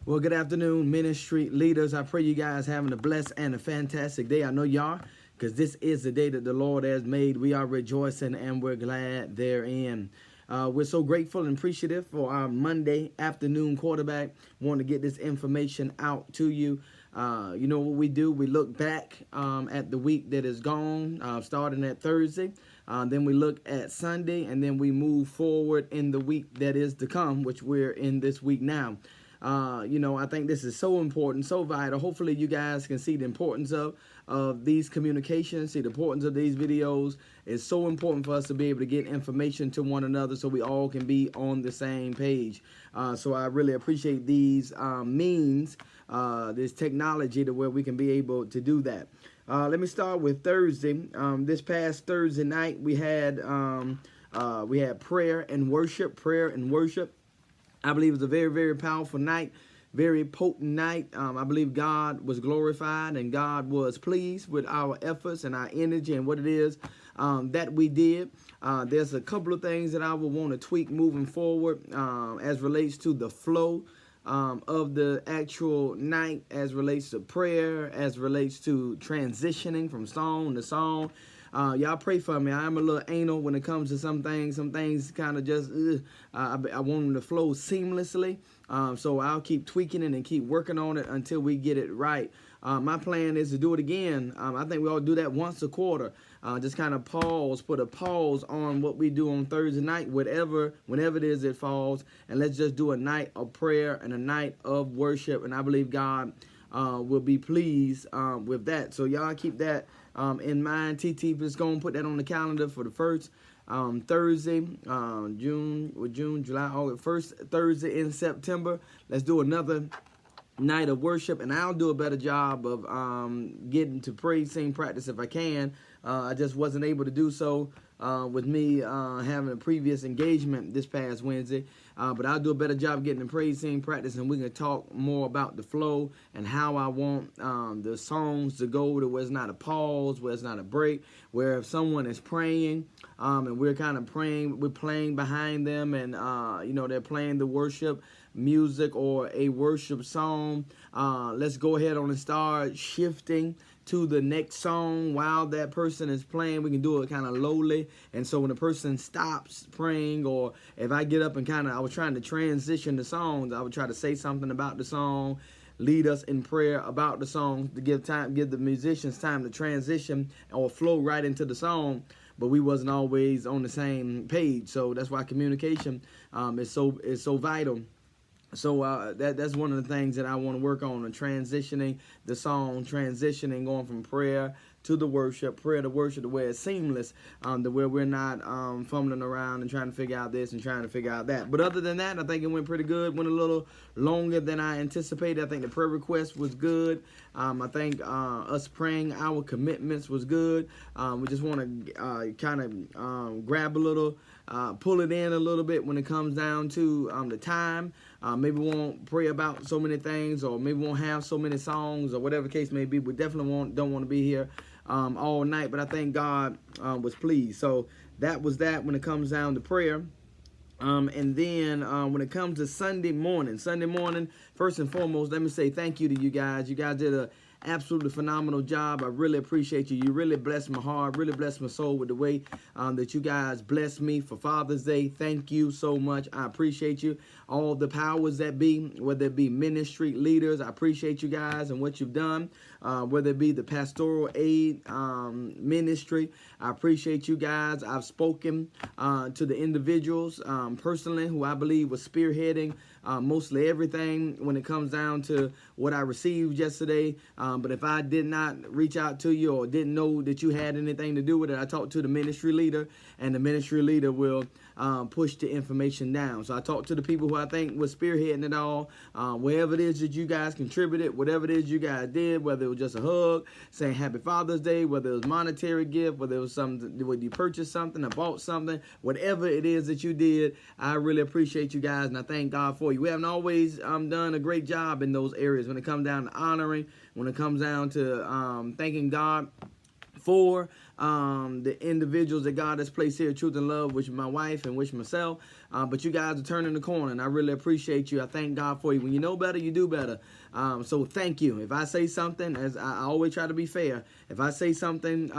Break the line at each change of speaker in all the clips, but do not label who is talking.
Well, good afternoon, ministry leaders. I pray you guys having a blessed and a fantastic day. I know you are, because this is the day that the Lord has made. We are rejoicing and we're glad therein. We're so grateful and appreciative for our Monday afternoon quarterback. Want to get this information out to you. You know what we do? We look back at the week that is gone, starting at Thursday. Then we look at Sunday, and then we move forward in the week that is to come, which we're in this week now. I think this is so important, so vital. Hopefully you guys can see the importance of these communications, see the importance of these videos. It's so important for us to be able to get information to one another so we all can be on the same page. So I really appreciate these means, this technology to where we can be able to do that. Let me start with Thursday. This past Thursday night we had prayer and worship. I believe it was a very, very powerful night, very potent night. I believe God was glorified and God was pleased with our efforts and our energy and what it is that we did. There's a couple of things that I would want to tweak moving forward as relates to the flow of the actual night, as relates to prayer, as relates to transitioning from song to song. Y'all pray for me. I am a little anal when it comes to some things. Some things kind of just, I want them to flow seamlessly. So I'll keep tweaking it and keep working on it until we get it right. My plan is to do it again. I think we all do that once a quarter. Just kind of put a pause on what we do on Thursday night, whenever it is it falls. And let's just do a night of prayer and a night of worship. And I believe God will be pleased with that. So y'all keep that in mind. TT is going to put that on the calendar for the first Thursday, June, July, August, first Thursday in September. Let's do another night of worship, and I'll do a better job of getting to praise sing practice if I can. I just wasn't able to do so with me having a previous engagement this past Wednesday. But I'll do a better job getting the praise sing practice, and we can talk more about the flow and how I want the songs to go to where it's not a pause, where it's not a break, where if someone is praying and we're kind of praying, we're playing behind them, and they're playing the worship music or a worship song. Let's go ahead on and start shifting to the next song while that person is playing. We can do it kind of lowly, and so when the person stops praying, or if I get up and I was trying to transition the songs, I would try to say something about the song, lead us in prayer about the song, to give the musicians time to transition or flow right into the song. But we wasn't always on the same page, so that's why communication is so vital. So that's one of the things that I want to work on, transitioning the song, transitioning, going from prayer to the worship, prayer to worship, to where it's seamless, to where we're not fumbling around and trying to figure out this and trying to figure out that. But other than that, I think it went pretty good. Went a little longer than I anticipated. I think the prayer request was good. I think us praying our commitments was good. We just want to kind of grab a little, pull it in a little bit when it comes down to the time. Maybe we won't pray about so many things, or maybe we won't have so many songs, or whatever the case may be. We definitely don't want to be here all night, but I think God was pleased. So that was that when it comes down to prayer. And then when it comes to Sunday morning, first and foremost, let me say thank you to you guys. You guys did a absolutely phenomenal job. I really appreciate you. You really blessed my heart, really blessed my soul with the way that you guys blessed me for Father's Day. Thank you so much. I appreciate you. All the powers that be, whether it be ministry leaders, I appreciate you guys and what you've done. Whether it be the pastoral aid ministry, I appreciate you guys. I've spoken to the individuals personally who I believe was spearheading mostly everything when it comes down to what I received yesterday. But if I did not reach out to you or didn't know that you had anything to do with it, I talked to the ministry leader, and the ministry leader will push the information down. So I talked to the people who I think was spearheading it all. Wherever it is that you guys contributed, whatever it is you guys did, whether it was just a hug, saying Happy Father's Day, whether it was monetary gift, whether it was something, whether you purchased something or bought something, whatever it is that you did, I really appreciate you guys, and I thank God for you. We haven't always done a great job in those areas when it comes down to honoring, when it comes down to thanking God for the individuals that God has placed here, Truth and Love, which is my wife and which myself. But you guys are turning the corner, and I really appreciate you. I thank God for you. When you know better, you do better. So thank you. If I say something, as I always try to be fair, if I say something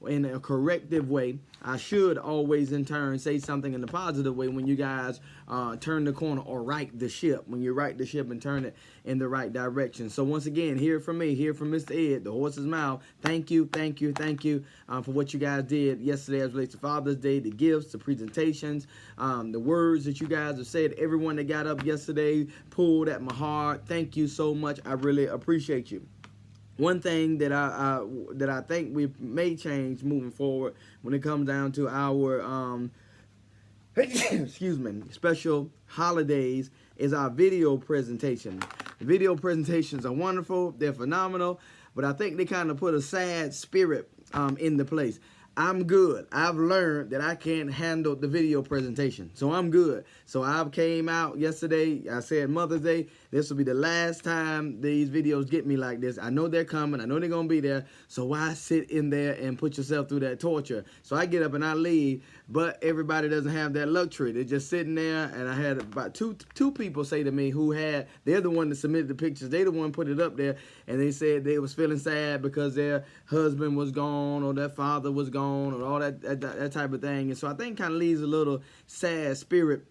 in a corrective way, I should always in turn say something in the positive way when you guys turn the corner or right the ship. When you right the ship and turn it in the right direction. So once again, hear from me, hear from Mr. Ed, the horse's mouth. Thank you, thank you, thank you for what you guys did yesterday as relates to Father's Day, the gifts, the presentations, the words that you guys have said. Everyone that got up yesterday pulled at my heart. Thank you so much. I really appreciate you. One thing that I think we may change moving forward when it comes down to our excuse me, special holidays is our video presentation. The video presentations are wonderful. They're phenomenal. But I think they kind of put a sad spirit in the place. I'm good. I've learned that I can't handle the video presentation. So I'm good. So I came out yesterday. I said Mother's Day. This will be the last time these videos get me like this. I know they're coming. I know they're going to be there. So why sit in there and put yourself through that torture? So I get up and I leave. But everybody doesn't have that luxury. They're just sitting there. And I had about two people say to me they're the one that submitted the pictures. They the one put it up there. And they said they was feeling sad because their husband was gone or their father was gone or all that type of thing. And so I think kind of leaves a little sad spirit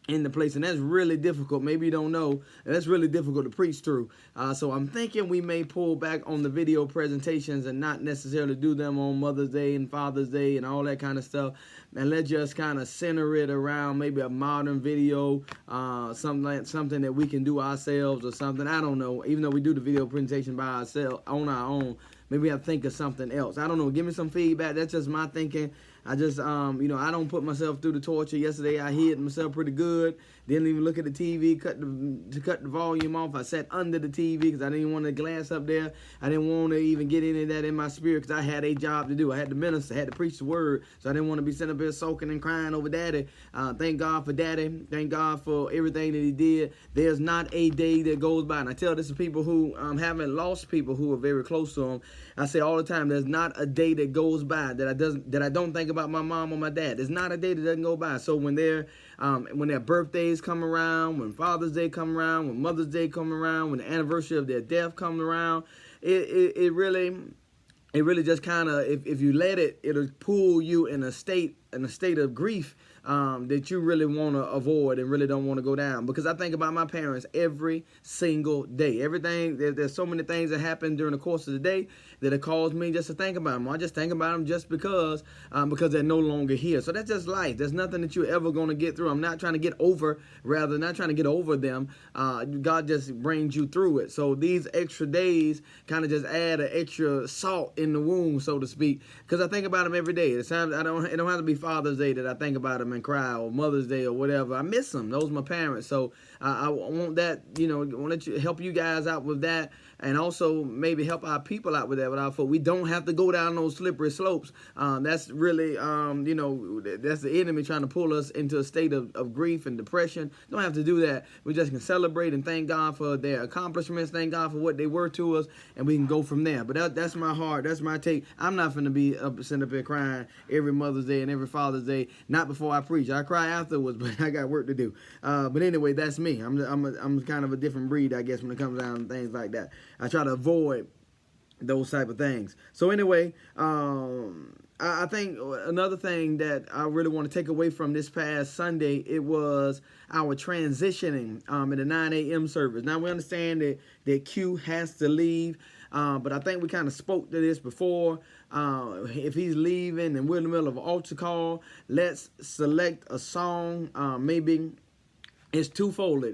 in the place, and that's really difficult. Maybe you don't know, and that's really difficult to preach through. So I'm thinking we may pull back on the video presentations and not necessarily do them on Mother's Day and Father's Day and all that kind of stuff. And let's just kind of center it around maybe a modern video, something that we can do ourselves or something. I don't know. Even though we do the video presentation by ourselves on our own, maybe we have to think of something else. I don't know. Give me some feedback. That's just my thinking. I just, I don't put myself through the torture. Yesterday, I hid myself pretty good. Didn't even look at the TV, cut the volume off. I sat under the TV because I didn't want to glance up there. I didn't want to even get any of that in my spirit because I had a job to do. I had to minister, I had to preach the word. So I didn't want to be sitting up here soaking and crying over Daddy. Thank God for Daddy. Thank God for everything that he did. There's not a day that goes by. And I tell this to people who haven't lost people who are very close to them. I say all the time, there's not a day that goes by that I don't think about my mom or my dad. There's not a day that doesn't go by. So when their birthdays come around, when Father's Day come around, when Mother's Day come around, when the anniversary of their death comes around, it really just kind of, if you let it, it'll pull you in a state of grief that you really want to avoid and really don't want to go down. Because I think about my parents every single day. There's so many things that happen during the course of the day that it caused me just to think about them. I just think about them just because they're no longer here. So that's just life. There's nothing that you're ever going to get through. I'm not trying to get over them. God just brings you through it. So these extra days kind of just add an extra salt in the wound, so to speak. Because I think about them every day. It don't have to be Father's Day that I think about them and cry, or Mother's Day or whatever. I miss them. Those are my parents. So I want that, want to help you guys out with that, and also maybe help our people out with that. We don't have to go down those slippery slopes. That's really, that's the enemy trying to pull us into a state of grief and depression. Don't have to do that. We just can celebrate and thank God for their accomplishments, thank God for what they were to us, and we can go from there. But that's my heart. That's my take. I'm not going to be sitting up here crying every Mother's Day and every Father's Day. Not before I preach. I cry afterwards, but I got work to do. But anyway, that's me. I'm kind of a different breed, I guess, when it comes down to things like that. I try to avoid those type of things. So anyway, I think another thing that I really want to take away from this past Sunday, it was our transitioning in the 9 a.m. service. Now we understand that Q has to leave, but I think we kind of spoke to this before. If he's leaving and we're in the middle of an altar call, let's select a song, maybe. It's twofold.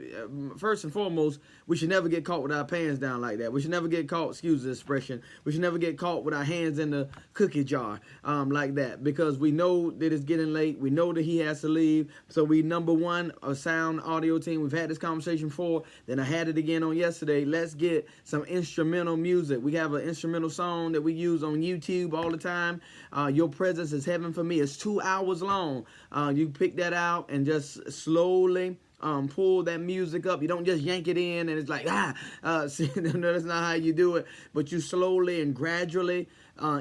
First and foremost, we should never get caught with our pants down like that. We should never get caught, excuse the expression, we should never get caught with our hands in the cookie jar like that, because we know that it's getting late. We know that he has to leave. So we, number one, a sound audio team. We've had this conversation before. Then I had it again on yesterday. Let's get some instrumental music. We have an instrumental song that we use on YouTube all the time. Your Presence is Heaven for Me. It's 2 hours long. You pick that out and just slowly pull that music up. You don't just yank it in and it's like, see, no, that's not how you do it. But you slowly and gradually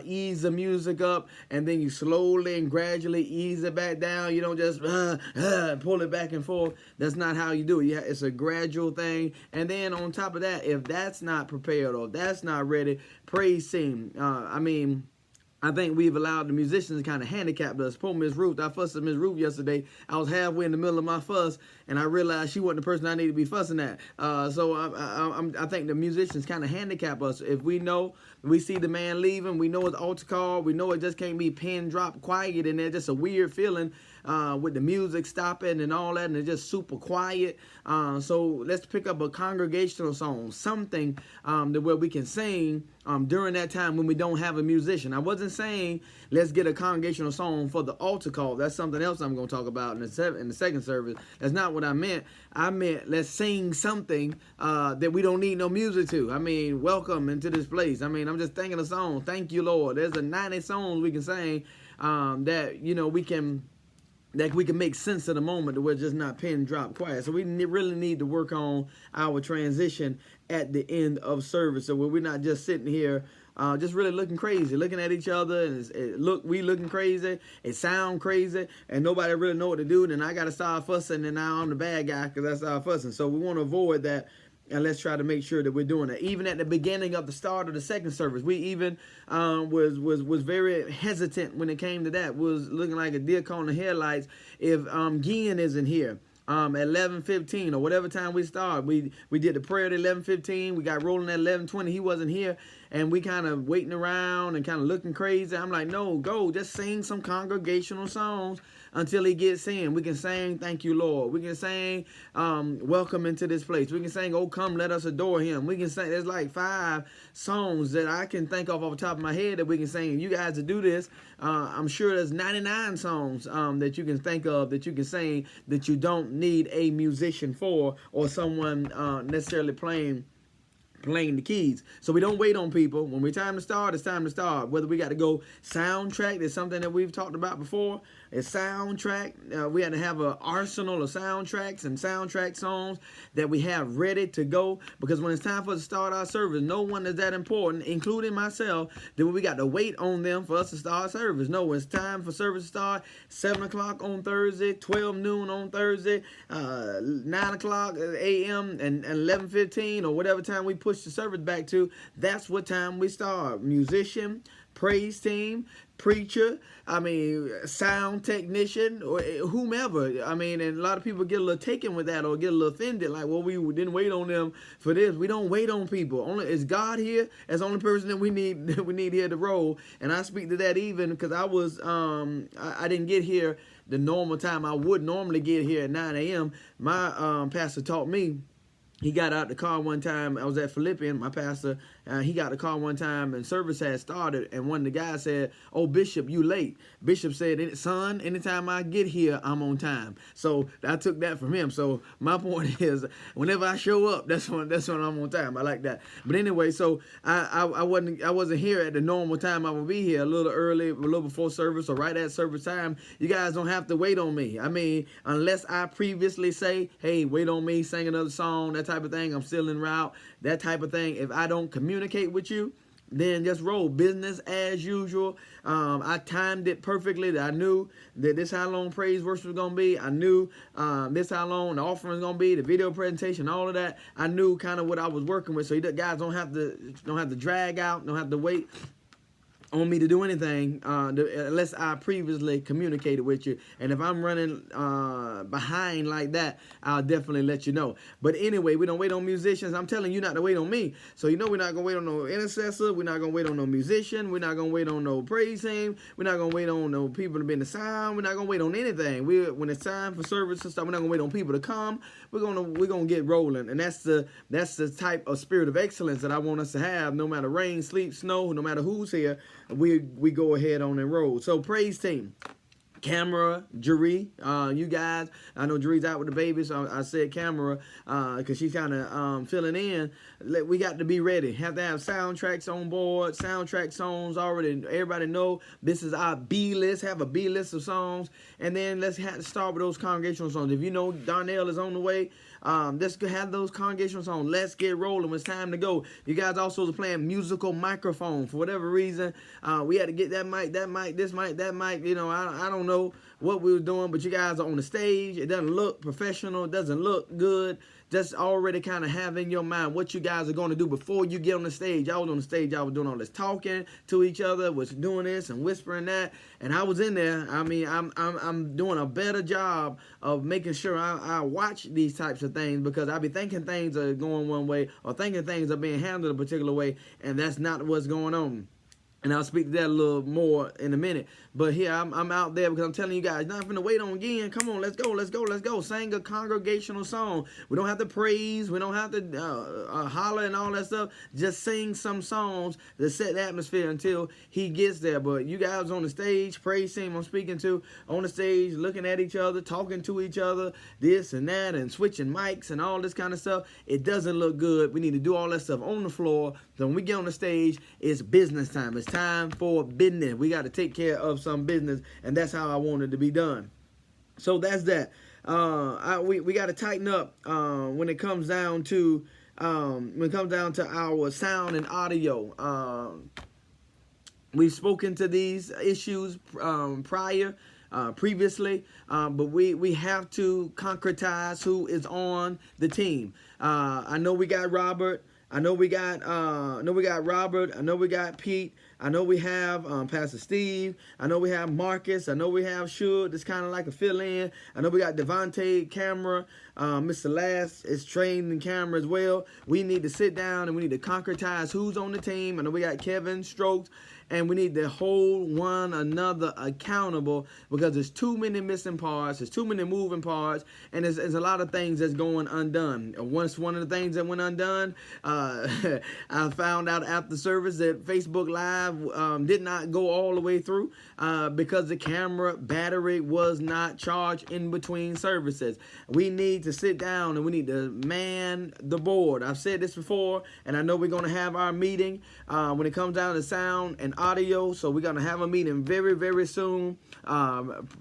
ease the music up, and then you slowly and gradually ease it back down. You don't just pull it back and forth. That's not how you do it. Yeah, it's a gradual thing. And then on top of that, if that's not prepared or if that's not ready, praise team. I think we've allowed the musicians to kind of handicap us. Poor Miss Ruth, I fussed at Miss Ruth yesterday. I was halfway in the middle of my fuss, and I realized she wasn't the person I needed to be fussing at. So I think the musicians kind of handicap us. If we know, we see the man leaving, we know it's altar call, we know it just can't be pin drop quiet, and there's just a weird feeling with the music stopping and all that, and it's just super quiet. So let's pick up a congregational song, something where we can sing during that time when we don't have a musician. I wasn't saying let's get a congregational song for the altar call. That's something else I'm going to talk about in the second service. That's not what I meant. I meant let's sing something that we don't need no music to. I mean, welcome into this place. I mean, I'm just thinking a song. Thank you, Lord. There's a 90 songs we can sing that, you know, we can make sense of the moment that we're just not pin drop quiet. So we really need to work on our transition at the end of service, so we're not just sitting here just really looking crazy, looking at each other, and we looking crazy, it sound crazy, and nobody really know what to do. Then I got to start fussing, and now I'm the bad guy because I started fussing. So we want to avoid that. And let's try to make sure that we're doing it. Even at the beginning of the start of the second service, we even was very hesitant when it came to that. Was looking like a deer caught in the headlights if Gian isn't here. At 11:15 or whatever time we start, we did the prayer at 11:15. We got rolling at 11:20. He wasn't here, and we kind of waiting around and kind of looking crazy. I'm like, no, go just sing some congregational songs until he gets in. We can sing "Thank You, Lord." We can sing "Welcome into this place." We can sing "Oh Come, Let Us Adore Him." We can sing. There's like 5 songs that I can think of off the top of my head that we can sing. You guys to do this, I'm sure there's 99 songs that you can think of that you can sing that you don't need a musician for or someone necessarily playing the keys. So we don't wait on people. When it's time to start, it's time to start. Whether we got to go soundtrack, that's something that we've talked about before. It's soundtrack. We had to have an arsenal of soundtracks and soundtrack songs that we have ready to go, because when it's time for us to start our service, no one is that important, including myself, that we got to wait on them for us to start service. No, it's time for service to start 7 o'clock on Thursday, 12 noon on Thursday, 9 o'clock a.m. and 11:15 or whatever time we push the service back to. That's what time we start. Musician, praise team, preacher, sound technician, or whomever. And a lot of people get a little taken with that or get a little offended, like, well, we didn't wait on them for this. We don't wait on people. Only is God here as the only person that we need here to roll. And I speak to that even because I was I didn't get here the normal time I would normally get here at 9 a.m. My pastor taught me. He got out the car one time. I was at Philippian, my pastor. He got the car one time and service had started. And one of the guys said, "Oh, Bishop, you late." Bishop said, "Son, anytime I get here, I'm on time." So I took that from him. So my point is, whenever I show up, that's when I'm on time. I like that. But anyway, so I wasn't here at the normal time I would be here, a little early, a little before service or right at service time. You guys don't have to wait on me. Unless I previously say, "Hey, wait on me, sing another song," that type of thing. I'm still en route, that type of thing. If I don't communicate with you, then just roll business as usual. I timed it perfectly. That I knew that this how long praise worship was gonna be. I knew this how long the offering was gonna be, the video presentation, all of that. I knew kind of what I was working with. So you guys don't have to drag out, don't have to wait on me to do anything unless I previously communicated with you. And if I'm running behind like that, I'll definitely let you know. But anyway, we don't wait on musicians. I'm telling you not to wait on me. So we're not going to wait on no intercessor. We're not going to wait on no musician. We're not going to wait on no praise team. We're not going to wait on no people to be in the sound. We're not going to wait on anything. When it's time for service and stuff, we're not going to wait on people to come. We're gonna get rolling. And that's the type of spirit of excellence that I want us to have. No matter rain, sleet, snow, no matter who's here, we go ahead on and roll. So praise team, camera, Jeree, you guys. I know Jeree's out with the baby, so I said camera because she's kind of filling in. We got to be ready. Have to have soundtracks on board. Soundtrack songs already. Everybody know this is our B list. Have a B list of songs, and then let's start with those congregational songs. If you know Darnell is on the way, Let's have those congregational songs. Let's get rolling. It's time to go. You guys also was playing musical microphone. For whatever reason, we had to get that mic, this mic, that mic. You know, I don't know what we were doing, but you guys are on the stage. It doesn't look professional. It doesn't look good. Just already kind of have in your mind what you guys are going to do before you get on the stage. I was on the stage. I was doing all this talking to each other, was doing this and whispering that, and I was in there. I mean, I'm doing a better job of making sure I watch these types of things, because I be thinking things are going one way or thinking things are being handled a particular way, and that's not what's going on. And I'll speak to that a little more in a minute. But here, I'm out there because I'm telling you guys, not finna wait on again. Come on, let's go, let's go, let's go. Sing a congregational song. We don't have to praise. We don't have to holler and all that stuff. Just sing some songs to set the atmosphere until he gets there. But you guys on the stage, praise team I'm speaking to, on the stage, looking at each other, talking to each other, this and that, and switching mics and all this kind of stuff. It doesn't look good. We need to do all that stuff on the floor. So when we get on the stage, it's business time. It's time for business. We got to take care of some business, and that's how I want it to be done. So that's that. We got to tighten up when it comes down to our sound and audio. We've spoken to these issues previously, but we have to concretize who is on the team. I know we got Robert. I know we got Robert. I know we got Pete. I know we have Pastor Steve. I know we have Marcus. I know we have Shug. It's kind of like a fill-in. I know we got Devontae camera. Mr. Last is trained in camera as well. We need to sit down and we need to concretize who's on the team. I know we got Kevin Strokes. And we need to hold one another accountable, because there's too many missing parts, there's too many moving parts, and there's a lot of things that's going undone. Once one of the things that went undone, I found out after service that Facebook Live did not go all the way through because the camera battery was not charged in between services. We need to sit down and we need to man the board. I've said this before, and I know we're going to have our meeting when it comes down to sound and audio. So we're gonna have a meeting very, very soon,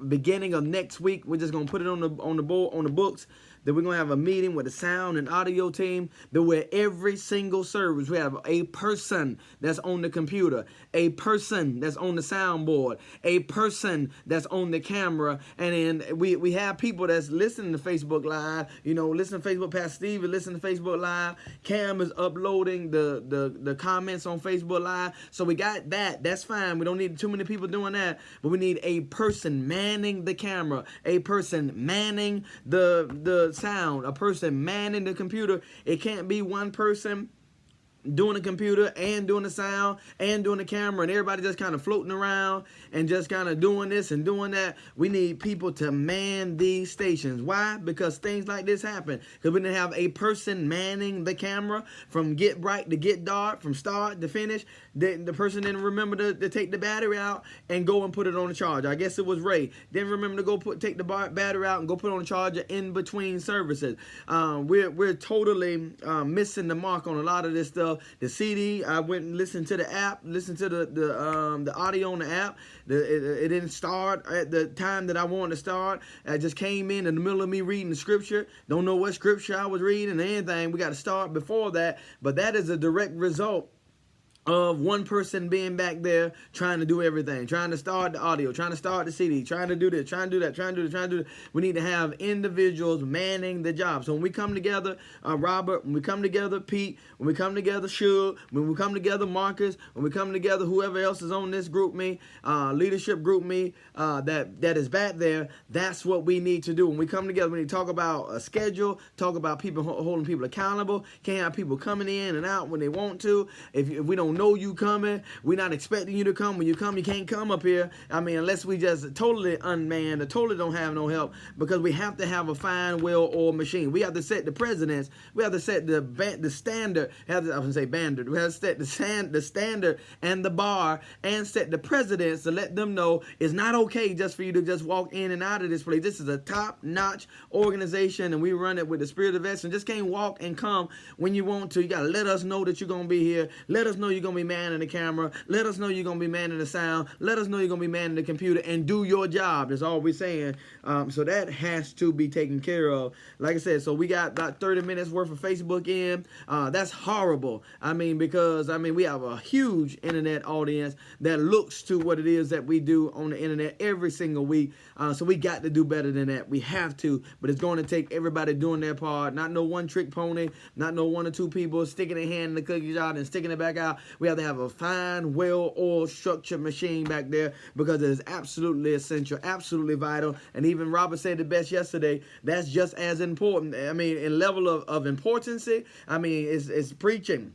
beginning of next week. We're just gonna put it on the board, on the books. Then we're gonna have a meeting with the sound and audio team. That where every single service we have a person that's on the computer, a person that's on the soundboard, a person that's on the camera, and then we have people that's listening to Facebook Live. You know, listen to Facebook. Pastor Steve is listening to Facebook Live. Cam is uploading the comments on Facebook Live. So we got that. That's fine. We don't need too many people doing that. But we need a person manning the camera, a person manning the sound, a person manning the computer. It can't be one person doing the computer and doing the sound and doing the camera and everybody just kind of floating around and just kind of doing this and doing that. We need people to man these stations. Why? Because things like this happen. Because we didn't have a person manning the camera from get bright to get dark, from start to finish. The person didn't remember to take the battery out and go and put it on the charger. I guess it was Ray. Didn't remember to go take the battery out and go put it on the charger in between services. We're totally missing the mark on a lot of this stuff. The CD, I went and listened to the app, listened to the audio on the app. It didn't start at the time that I wanted to start. I just came in the middle of me reading the scripture. Don't know what scripture I was reading or anything. We got to start before that. But that is a direct result of one person being back there trying to do everything, trying to start the audio, trying to start the CD, trying to do this, trying to do that, trying to do this, trying to do that. We need to have individuals manning the job. So when we come together, Robert, when we come together, Pete, when we come together, Shug, when we come together, Marcus, when we come together, whoever else is on this group me, leadership group me, that is back there, that's what we need to do. When we come together, we need to talk about a schedule, talk about people holding people accountable. Can't have people coming in and out when they want to. If we don't know you coming, we're not expecting you to come. When you come, you can't come up here. I mean, unless we just totally unmanned or totally don't have no help, because we have to have a fine, well-oiled machine. We have to set the precedence. We have to set the standard. I was going to say bandard. We have to set the standard and the bar and set the precedence to let them know it's not okay just for you to just walk in and out of this place. This is a top-notch organization, and we run it with the spirit of excellence. Just can't walk and come when you want to. You got to let us know that you're going to be here. Let us know you're going to be manning the camera. Let us know you're going to be manning the sound. Let us know you're going to be manning the computer, and do your job. That's all we're saying. So that has to be taken care of. Like I said, so we got about 30 minutes worth of Facebook in. That's horrible. I mean, because, we have a huge internet audience that looks to what it is that we do on the internet every single week. So we got to do better than that. We have to, but it's going to take everybody doing their part. Not no one trick pony, not no one or two people sticking their hand in the cookie jar and sticking it back out. We have to have a fine, well-oiled, structured machine back there, because it is absolutely essential, absolutely vital. And even Robert said it best yesterday, that's just as important. In level of importance, it's preaching.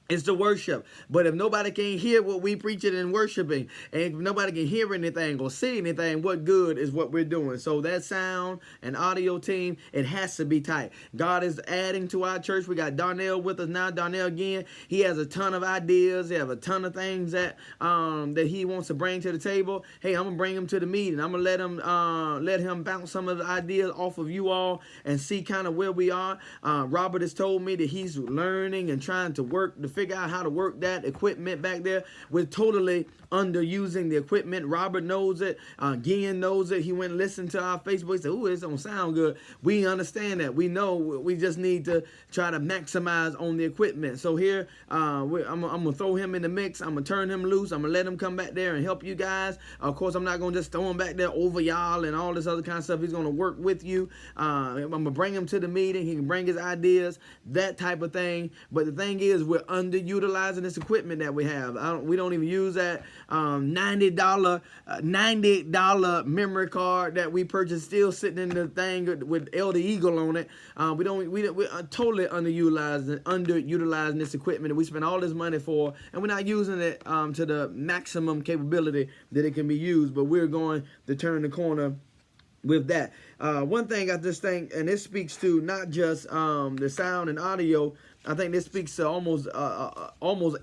It's the worship. But if nobody can hear what we preaching and worshiping, and if nobody can hear anything or see anything, what good is what we're doing? So that sound and audio team, it has to be tight. God is adding to our church. We got Darnell with us now. Darnell, again, he has a ton of ideas. He has a ton of things that he wants to bring to the table. Hey, I'm gonna bring him to the meeting. I'm gonna let him bounce some of the ideas off of you all and see kind of where we are. Robert has told me that he's learning and trying to work to figure out how to work that equipment back there. We're totally underusing the equipment. Robert knows it. Gian knows it. He went and listened to our Facebook. He said, "Ooh, this don't sound good." We understand that. We know. We just need to try to maximize on the equipment. So here, I'm gonna throw him in the mix. I'm gonna turn him loose. I'm gonna let him come back there and help you guys. Of course, I'm not gonna just throw him back there over y'all and all this other kind of stuff. He's gonna work with you. I'm gonna bring him to the meeting. He can bring his ideas, that type of thing. But the thing is, we're underutilizing this equipment that we have. We don't even use that $90 memory card that we purchased, still sitting in the thing with Elder Eagle on it. We're totally underutilizing this equipment that we spend all this money for, and we're not using it to the maximum capability that it can be used. But we're going to turn the corner with that. One thing I just think, and this speaks to not just the sound and audio, I think this speaks to almost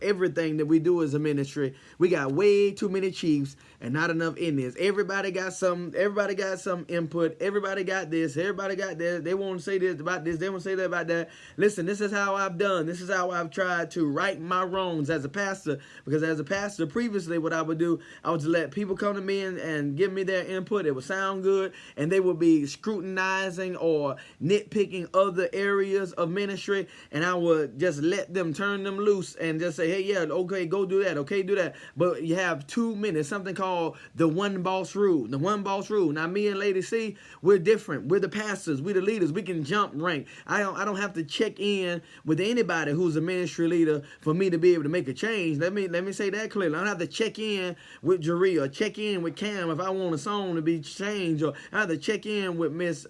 everything that we do as a ministry. We got way too many chiefs and not enough Indians. Everybody got some input. Everybody got this. Everybody got that. They want to say this about this. They want to say that about that. Listen, this is how I've done. This is how I've tried to right my wrongs as a pastor. Because as a pastor previously, what I would do, I would just let people come to me and give me their input. It would sound good, and they would be scrutinizing or nitpicking other areas of ministry, and I would just let them, turn them loose and just say, hey, yeah, okay, go do that, okay, do that. But you have 2 minutes, something called the one boss rule. The one boss rule. Now, me and Lady C, we're different. We're the pastors, we're the leaders. We can jump rank. I don't have to check in with anybody who's a ministry leader for me to be able to make a change. Let me say that clearly. I don't have to check in with Jeree or check in with Cam if I want a song to be changed, or I have to check in with Miss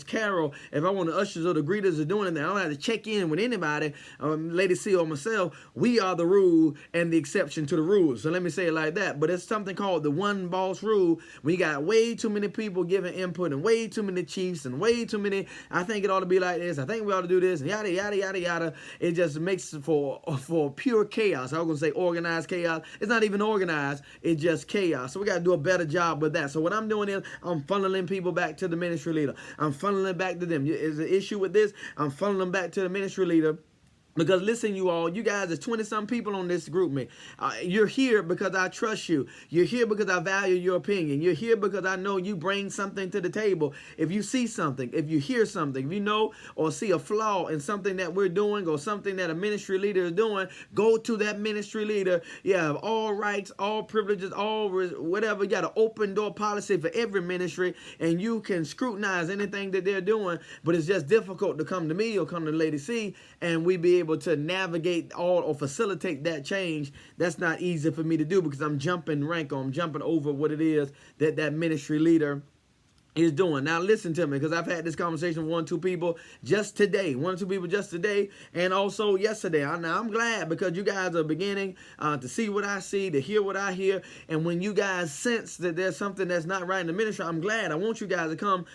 Carol if I want the ushers or the greeters to do anything. I don't have to check in with anybody, Lady C or myself. We are the rule and the exception to the rules. So let me say it like that. But it's something called the one boss rule. We got way too many people giving input and way too many chiefs and way too many, I think it ought to be like this, I think we ought to do this, and yada, yada, yada, yada. It just makes for pure chaos. I was going to say organized chaos. It's not even organized. It's just chaos. So we got to do a better job with that. So what I'm doing is I'm funneling people back to the ministry leader. I'm funneling back to them. Is an issue with this? I'm funneling back to the ministry leader. Because listen, you all, you guys, there's 20-some people on this group me. You're here because I trust you. You're here because I value your opinion. You're here because I know you bring something to the table. If you see something, if you hear something, if you know or see a flaw in something that we're doing or something that a ministry leader is doing, go to that ministry leader. You have all rights, all privileges, all whatever. You got an open door policy for every ministry, and you can scrutinize anything that they're doing. But it's just difficult to come to me or come to Lady C and we be able to navigate all or facilitate that change. That's not easy for me to do because I'm jumping rank or I'm jumping over what it is that ministry leader is doing. Now listen to me, because I've had this conversation with 1 or 2 people just today. 1 or 2 people just today, and also yesterday. Now I'm glad because you guys are beginning to see what I see, to hear what I hear, and when you guys sense that there's something that's not right in the ministry, I'm glad. I want you guys to come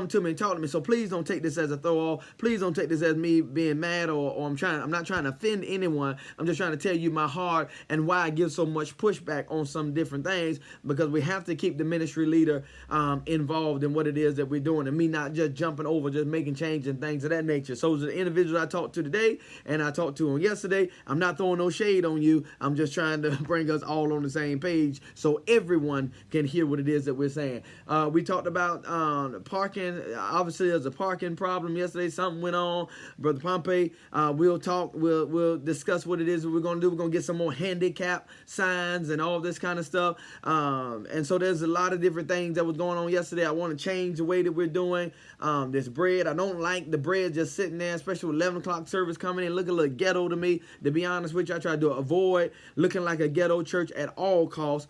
to me and talk to me. So please don't take this as a throw off. Please don't take this as me being mad or I'm not trying to offend anyone. I'm just trying to tell you my heart and why I give so much pushback on some different things, because we have to keep the ministry leader involved in in what it is that we're doing, and me not just jumping over, just making change and things of that nature. So the individuals I talked to today and I talked to them yesterday, I'm not throwing no shade on you. I'm just trying to bring us all on the same page so everyone can hear what it is that we're saying. We talked about parking. Obviously, there's a parking problem yesterday. Something went on. Brother Pompey, we'll discuss what it is that we're going to do. We're going to get some more handicap signs and all this kind of stuff. And so there's a lot of different things that was going on yesterday. I want to change the way that we're doing this bread. I don't like the bread just sitting there, especially with 11 o'clock service coming in. Look a little ghetto to me. To be honest with you, I try to avoid looking like a ghetto church at all costs.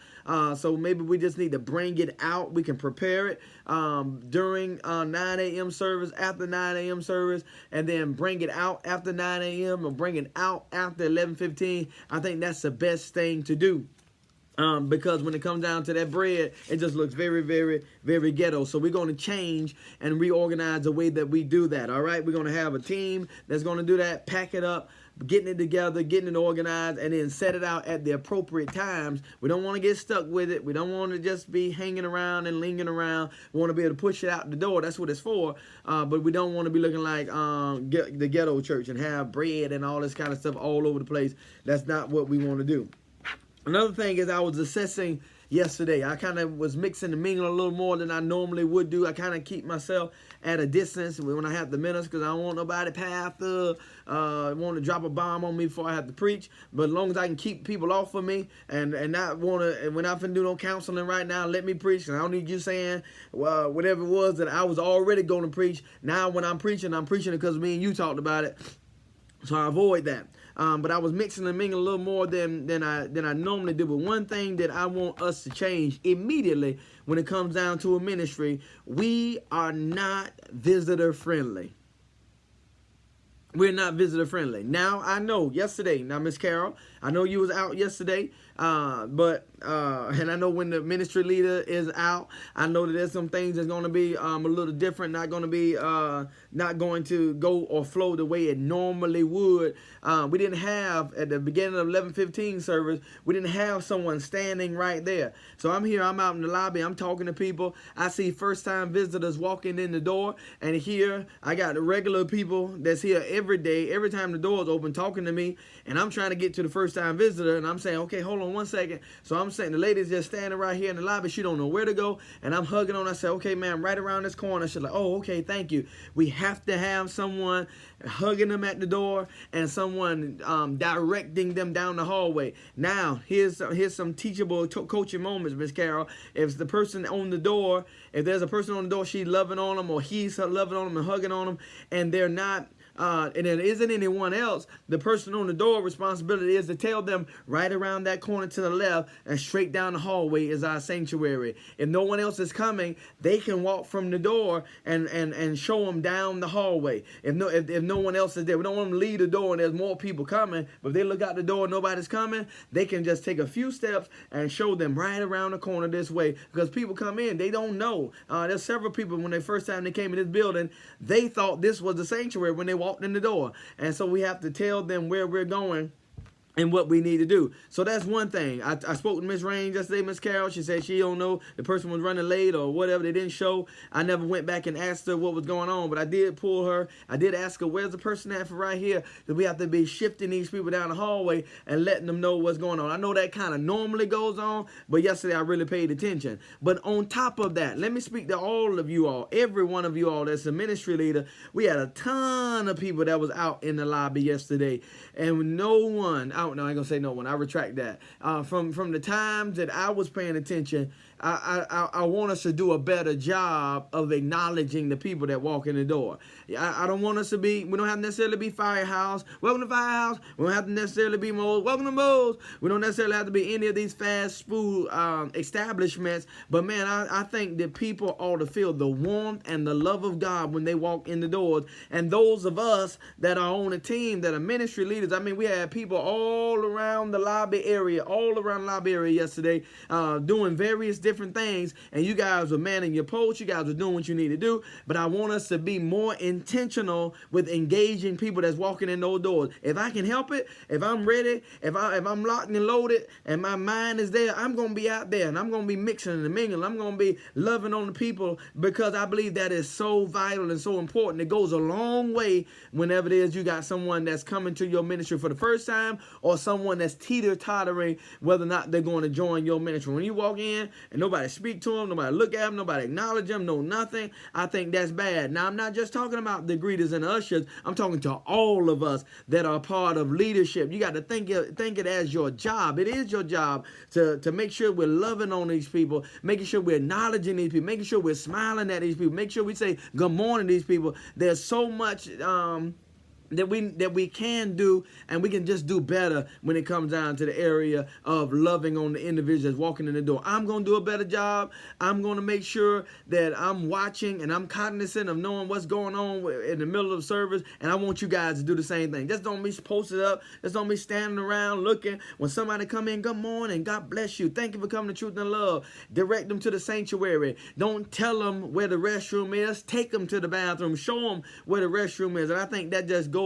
So maybe we just need to bring it out. We can prepare it during 9 a.m. service, after 9 a.m. service, and then bring it out after 9 a.m. or bring it out after 11:15. I think that's the best thing to do. Because when it comes down to that bread, it just looks very, very, very ghetto. So we're going to change and reorganize the way that we do that. All right, we're going to have a team that's going to do that, pack it up, getting it together, getting it organized, and then set it out at the appropriate times. We don't want to get stuck with it. We don't want to just be hanging around and lingering around. We want to be able to push it out the door. That's what it's for. But we don't want to be looking like the ghetto church and have bread and all this kind of stuff all over the place. That's not what we want to do. Another thing is I was assessing yesterday. I kind of was mixing and mingling a little more than I normally would do. I kind of keep myself at a distance when I have the minister because I don't want nobody want to drop a bomb on me before I have to preach. But as long as I can keep people off of me and not want to, when I finna do no counseling right now, let me preach. And I don't need you saying whatever it was that I was already going to preach. Now when I'm preaching because me and you talked about it. So I avoid that. But I was mixing and mingling a little more than I normally do. But one thing that I want us to change immediately when it comes down to a ministry, we are not visitor friendly. We're not visitor friendly. Now, I know yesterday, now Miss Carol, I know you was out yesterday, and I know when the ministry leader is out, I know that there's some things that's going to be a little different, not going to go or flow the way it normally would. We didn't have, at the beginning of 11:15 service, we didn't have someone standing right there. So I'm here, I'm out in the lobby, I'm talking to people. I see first-time visitors walking in the door, and here I got the regular people that's here every day, every time the door is open, talking to me, and I'm trying to get to the first-time visitor, and I'm saying, okay, hold on one second. So I'm saying the lady's just standing right here in the lobby. She don't know where to go, and I'm hugging on. I say, okay, ma'am, right around this corner. She's like, oh, okay, thank you. We have to have someone hugging them at the door and someone directing them down the hallway. Now, here's some teachable coaching moments, Miss Carol. If the person on the door, if there's a person on the door, she's loving on them, or he's loving on them and hugging on them, and they're not, and there isn't anyone else, the person on the door responsibility is to tell them right around that corner to the left and straight down the hallway is our sanctuary. If no one else is coming, they can walk from the door and show them down the hallway. If no one else is there, we don't want them to leave the door and there's more people coming, but if they look out the door and nobody's coming, they can just take a few steps and show them right around the corner this way, because people come in, they don't know. There's several people, when first time they came in this building, they thought this was the sanctuary when they walked in the door. And so we have to tell them where we're going and what we need to do. So that's one thing. I spoke to Miss Rain yesterday, Miss Carol. She said she don't know, the person was running late or whatever, they didn't show. I never went back and asked her what was going on, but I did pull her. I did ask her, where's the person at for right here? That we have to be shifting these people down the hallway and letting them know what's going on. I know that kind of normally goes on, but yesterday I really paid attention. But on top of that, let me speak to all of you all, every one of you all that's a ministry leader. We had a ton of people that was out in the lobby yesterday, and no one, no, I ain't gonna say no one. I retract that. From the times that I was paying attention, I want us to do a better job of acknowledging the people that walk in the door. I don't want us to be, we don't have to necessarily be Firehouse. Welcome to Firehouse. We don't have to necessarily be Moe's. Welcome to Moe's. We don't necessarily have to be any of these fast food establishments. But man, I think that people ought to feel the warmth and the love of God when they walk in the doors. And those of us that are on a team, that are ministry leaders, I mean, we had people all all around the lobby area, yesterday, doing various different things. And you guys were manning your post. You guys were doing what you need to do. But I want us to be more intentional with engaging people that's walking in those doors. If I can help it, if I'm ready, if I'm locked and loaded, and my mind is there, I'm gonna be out there, and I'm gonna be mixing and mingling. I'm gonna be loving on the people, because I believe that is so vital and so important. It goes a long way whenever it is you got someone that's coming to your ministry for the first time, or someone that's teeter-tottering whether or not they're going to join your ministry. When you walk in and nobody speak to them, nobody look at them, nobody acknowledge them, no nothing, I think that's bad. Now, I'm not just talking about the greeters and the ushers. I'm talking to all of us that are part of leadership. You got to think it as your job. It is your job to make sure we're loving on these people, making sure we're acknowledging these people, making sure we're smiling at these people, make sure we say good morning to these people. There's so much that we can do, and we can just do better when it comes down to the area of loving on the individuals walking in the door. I'm going to do a better job. I'm going to make sure that I'm watching and I'm cognizant of knowing what's going on in the middle of the service, and I want you guys to do the same thing. Just don't be posted up. Just don't be standing around looking. When somebody come in, good morning, God bless you, thank you for coming to Truth and Love. Direct them to the sanctuary. Don't tell them where the restroom is. Take them to the bathroom. Show them where the restroom is. And I think that just goes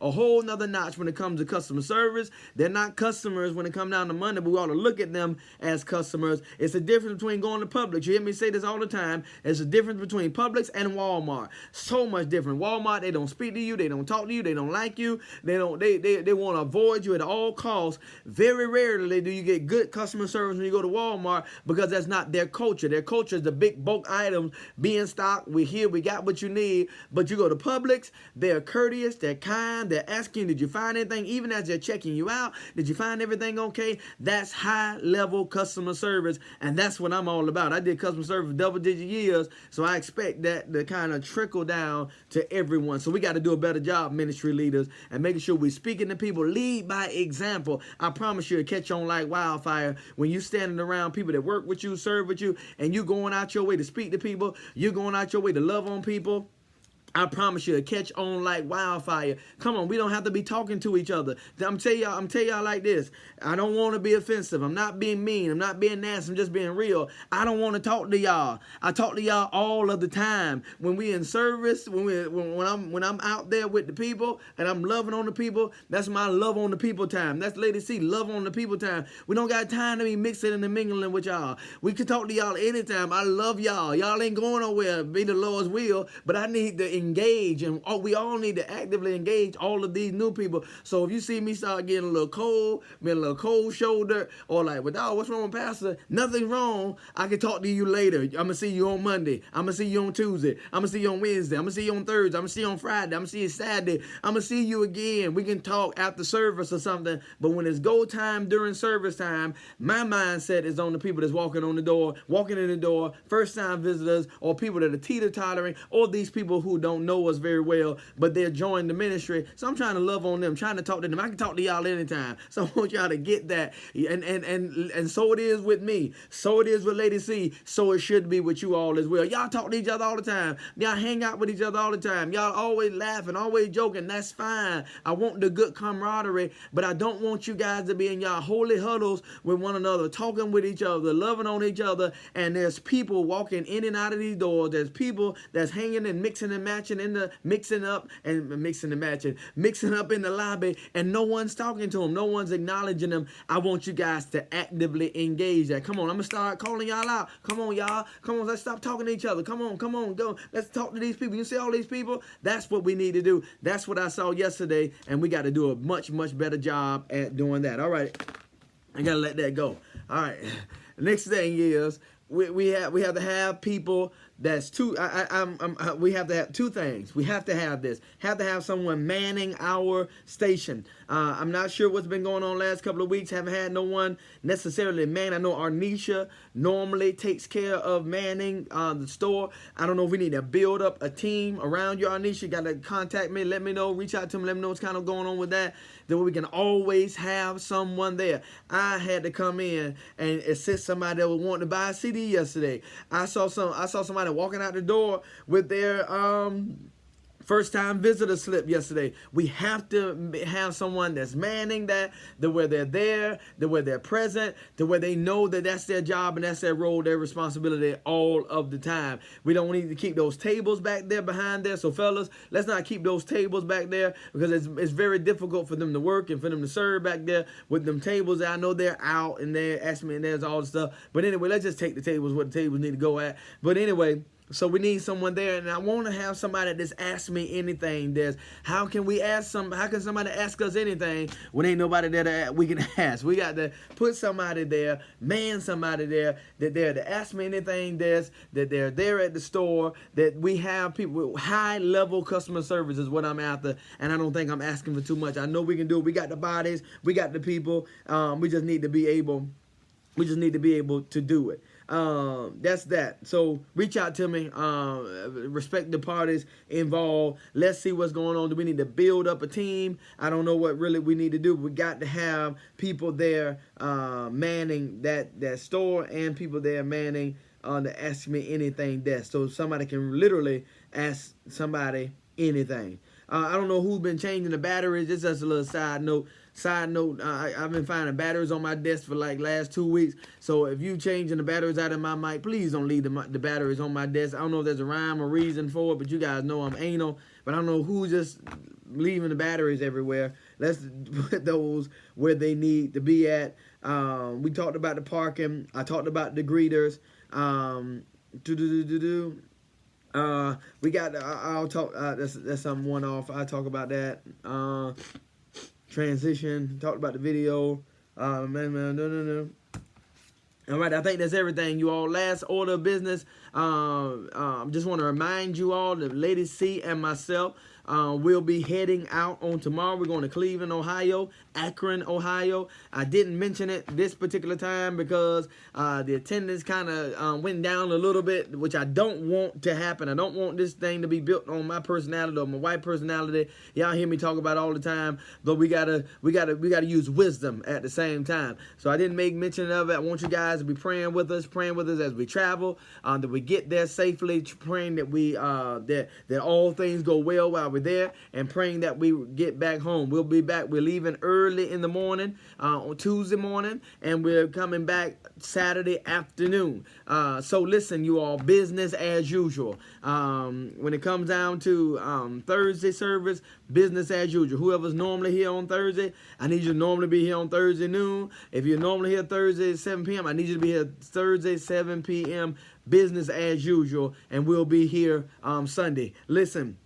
a whole nother notch when it comes to customer service. They're not customers when it comes down to money, but we ought to look at them as customers. It's a difference between going to Publix. You hear me say this all the time. It's a difference between Publix and Walmart. So much different. Walmart, they don't speak to you, they don't talk to you, they don't like you, they want to avoid you at all costs. Very rarely do you get good customer service when you go to Walmart, because that's not their culture. Their culture is the big bulk items being stocked. We're here, we got what you need. But you go to Publix, they're courteous, they're kind, they're asking, did you find anything? Even as they're checking you out, did you find everything okay? That's high level customer service, and that's what I'm all about. I did customer service for double-digit years, so I expect that to kind of trickle down to everyone. So we got to do a better job, ministry leaders, and making sure we're speaking to people. Lead by example. I promise you, it'll catch on like wildfire when you standing around people that work with you, serve with you, and you going out your way to speak to people. You're going out your way to love on people. I promise you, it'll catch on like wildfire. Come on, we don't have to be talking to each other. I'm tell y'all like this. I don't want to be offensive. I'm not being mean. I'm not being nasty. I'm just being real. I don't want to talk to y'all. I talk to y'all all of the time. When we in service, when I'm out there with the people and I'm loving on the people, that's my love on the people time. That's Lady C, love on the people time. We don't got time to be mixing and mingling with y'all. We can talk to y'all anytime. I love y'all. Y'all ain't going nowhere. Be the Lord's will. But I need to engage, and we all need to actively engage all of these new people. So if you see me start getting a little cold, being a little cold shoulder, or like, well, dog, what's wrong, Pastor? Nothing wrong. I can talk to you later. I'm gonna see you on Monday. I'm gonna see you on Tuesday. I'm gonna see you on Wednesday. I'm gonna see you on Thursday. I'm gonna see you on Friday. I'm gonna see you Saturday. I'm gonna see you again. We can talk after service or something. But when it's go time during service time, my mindset is on the people that's walking in the door, first time visitors, or people that are teeter-tottering, or these people who don't know us very well, but they're joining the ministry. So I'm trying to love on them, trying to talk to them. I can talk to y'all anytime. So I want y'all to get that. And so it is with me. So it is with Lady C. So it should be with you all as well. Y'all talk to each other all the time. Y'all hang out with each other all the time. Y'all always laughing, always joking. That's fine. I want the good camaraderie, but I don't want you guys to be in y'all holy huddles with one another, talking with each other, loving on each other, and there's people walking in and out of these doors. There's people that's hanging and mixing and matching mixing up in the lobby, and no one's talking to them. No one's acknowledging them. I want you guys to actively engage that. Come on, I'm gonna start calling y'all out. Come on, y'all. Come on, let's stop talking to each other. Come on, go. Let's talk to these people. You see all these people? That's what we need to do. That's what I saw yesterday, and we got to do a much better job at doing that. All right, I gotta let that go. All right, next thing is we have to have people. That's two. We have to have two things. We have to have this. Have to have someone manning our station. I'm not sure what's been going on last couple of weeks. Haven't had no one necessarily man. I know Arnisha normally takes care of manning the store. I don't know if we need to build up a team around you, Arnisha. Got to contact me. Let me know. Reach out to me. Let me know what's kind of going on with that. Then we can always have someone there. I had to come in and assist somebody that was wanting to buy a CD yesterday. I saw somebody walking out the door with their first time visitor slip yesterday. We have to have someone that's manning that, where they're there, where they're present, where they know that that's their job and that's their role, their responsibility all of the time. We don't need to keep those tables back there behind there. So fellas, let's not keep those tables back there, because it's very difficult for them to work and for them to serve back there with them tables. I know they're out and they're asking me and there's all the stuff. But anyway, let's just take the tables where the tables need to go at. But anyway, so we need someone there, and I want to have somebody that's ask me anything. How can somebody ask us anything when ain't nobody there that we can ask? We got to put somebody there, somebody there that there to ask me anything. That they're there at the store. That we have people with high level customer service is what I'm after, and I don't think I'm asking for too much. I know we can do it. We got the bodies, we got the people. We just need to be able to do it. That's that. So reach out to me. Respect the parties involved. Let's see what's going on. Do we need to build up a team? I don't know what really we need to do. We got to have people there manning that store, and people there manning the ask me anything desk. So somebody can literally ask somebody anything. I don't know who's been changing the batteries. This is just a little side note. I've been finding batteries on my desk for like last 2 weeks. So if you changing the batteries out of my mic, please don't leave the batteries on my desk. I don't know if there's a rhyme or reason for it, but you guys know I'm anal. But I don't know who's just leaving the batteries everywhere. Let's put those where they need to be at. We talked about the parking. I talked about the greeters. We got. I'll talk. That's some one off. I'll talk about that. Transition. Talked about the video. No. All right, I think that's everything, you all. Last order of business. Just want to remind you all that Lady C and myself we'll be heading out on tomorrow. We're going to Cleveland, Ohio, Akron, Ohio. I didn't mention it this particular time because the attendance kind of went down a little bit, which I don't want to happen. I don't want this thing to be built on my personality or my white personality. Y'all hear me talk about it all the time, but we gotta use wisdom at the same time. So I didn't make mention of it. I want you guys to be praying with us as we travel, that we get there safely, praying that we that all things go well while we're there, and praying that we get back home. We'll be back. We're leaving early in the morning on Tuesday morning, and we're coming back Saturday afternoon. So listen, you all, business as usual. When it comes down to Thursday service, business as usual. Whoever's normally here on Thursday, I need you to normally be here on Thursday noon. If you're normally here Thursday at 7 p.m., I need you to be here Thursday 7 p.m. business as usual, and we'll be here Sunday. Listen,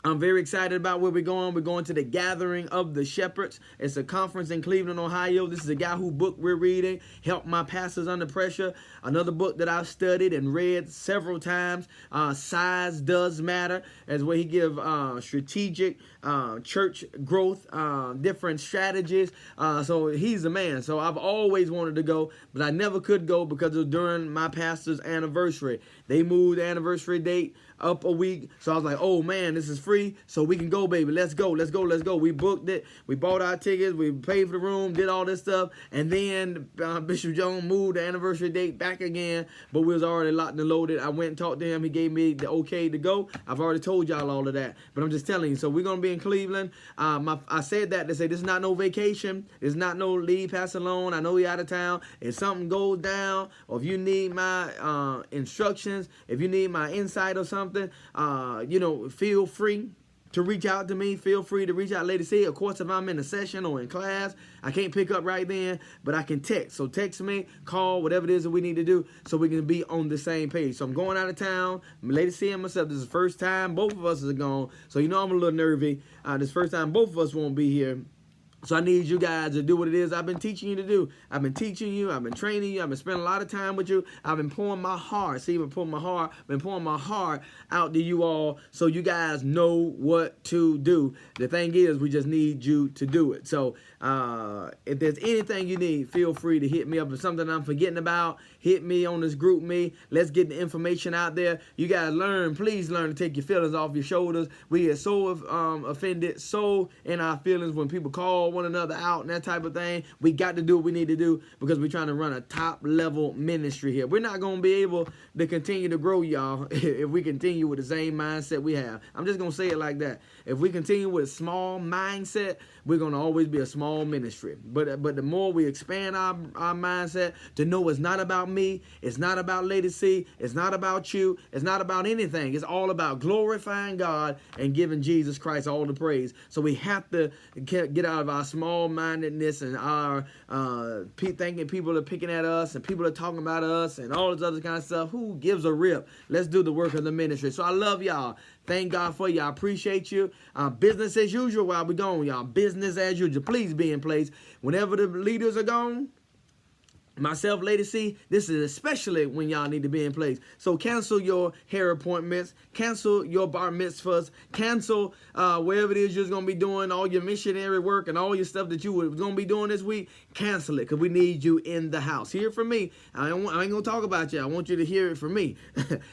I'm very excited about where we're going. We're going to the Gathering of the Shepherds. It's a conference in Cleveland, Ohio. This is a guy whose book we're reading, Help My Pastors Under Pressure. Another book that I've studied and read several times, Size Does Matter, as where he gives strategic church growth, different strategies. So he's the man. So I've always wanted to go, but I never could go because it was during my pastor's anniversary. They moved the anniversary date up a week. So I was like, oh man, this is free, so we can go, baby. Let's go. We booked it. We bought our tickets. We paid for the room, did all this stuff. And then Bishop Jones moved the anniversary date back again, but we was already locked and loaded. I went and talked to him. He gave me the okay to go. I've already told y'all all of that, but I'm just telling you. So we're going to be in Cleveland. I said that to say this is not no vacation. It's not no leave pass alone. I know you're out of town. If something goes down, or if you need my instructions, if you need my insight or something, feel free to reach out to me. Feel free to reach out, Lady C. Of course, if I'm in a session or in class, I can't pick up right then, but I can text. So text me, call, whatever it is that we need to do so we can be on the same page. So I'm going out of town. Lady C and myself, this is the first time both of us are gone. So you know I'm a little nervy. This is the first time both of us won't be here. So I need you guys to do what it is I've been teaching you to do. I've been teaching you. I've been training you. I've been spending a lot of time with you. I've been pouring my heart. Been pouring my heart out to you all so you guys know what to do. The thing is, we just need you to do it. So if there's anything you need, feel free to hit me up. If something I'm forgetting about, hit me on this group me. Let's get the information out there. You guys please learn to take your feelings off your shoulders. We get so offended, so in our feelings when people call call one another out and that type of thing. We got to do what we need to do because we're trying to run a top level ministry here. We're not going to be able to continue to grow, y'all, if we continue with the same mindset we have. I'm just going to say it like that. If we continue with a small mindset, we're going to always be a small ministry. But the more we expand our mindset to know it's not about me, it's not about Lady C, it's not about you, it's not about anything. It's all about glorifying God and giving Jesus Christ all the praise. So we have to get out of our small-mindedness and our thinking people are picking at us and people are talking about us and all this other kind of stuff. Who gives a rip? Let's do the work of the ministry. So I love y'all. Thank God for you. I appreciate you. Business as usual while we're gone, y'all. Business as usual. Please be in place. Whenever the leaders are gone, myself, Lady C, this is especially when y'all need to be in place. So cancel your hair appointments, cancel your bar mitzvahs, cancel wherever it is you're going to be doing, all your missionary work and all your stuff that you were going to be doing this week. Cancel it because we need you in the house. Hear it from me. I ain't going to talk about you. I want you to hear it from me.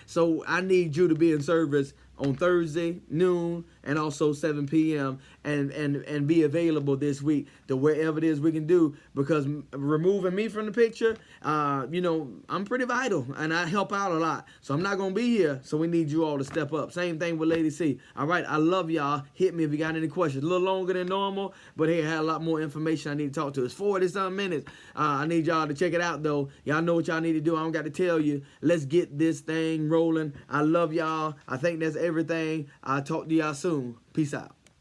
So I need you to be in service on Thursday, noon, and also 7 p.m. and be available this week to wherever it is we can do, because removing me from the picture, I'm pretty vital and I help out a lot. So I'm not going to be here. So we need you all to step up. Same thing with Lady C. All right. I love y'all. Hit me if you got any questions. A little longer than normal, but hey, I had a lot more information I need to talk to. It's 40-something minutes. I need y'all to check it out though. Y'all know what y'all need to do. I don't got to tell you. Let's get this thing rolling. I love y'all. I think that's everything. I'll talk to y'all soon. Peace out.